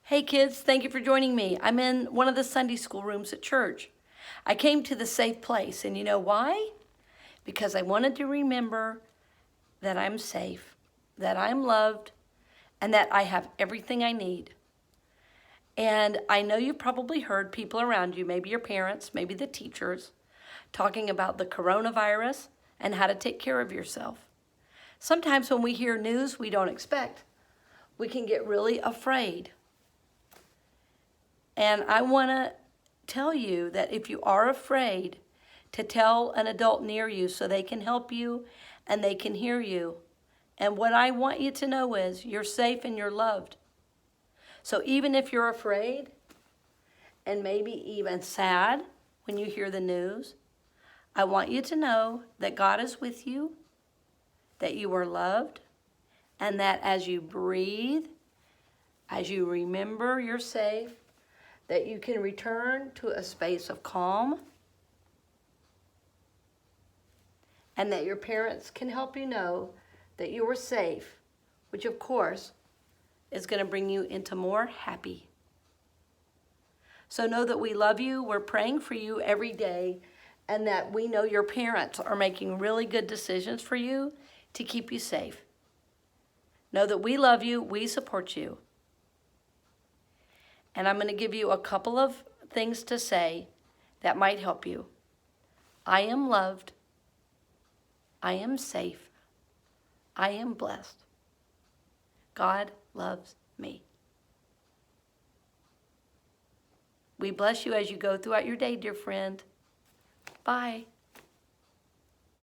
Hey kids, thank you for joining me. I'm in one of the Sunday school rooms at church. I came to the safe place, and you know why? Because I wanted to remember that I'm safe, that I'm loved, and that I have everything I need. And I know you've probably heard people around you, maybe your parents, maybe the teachers, talking about the coronavirus and how to take care of yourself. Sometimes when we hear news we don't expect, we can get really afraid. And I want to tell you that if you are afraid, to tell an adult near you so they can help you and they can hear you. And what I want you to know is you're safe and you're loved. So even if you're afraid and maybe even sad when you hear the news, I want you to know that God is with you, that you are loved, and that as you breathe, as you remember you're safe, that you can return to a space of calm, and that your parents can help you know that you are safe, which of course is going to bring you into more happy. So know that we love you, we're praying for you every day, and that we know your parents are making really good decisions for you to keep you safe. Know that we love you, we support you. And I'm going to give you a couple of things to say that might help you. I am loved. I am safe. I am blessed. God loves me. We bless you as you go throughout your day, dear friend. Bye.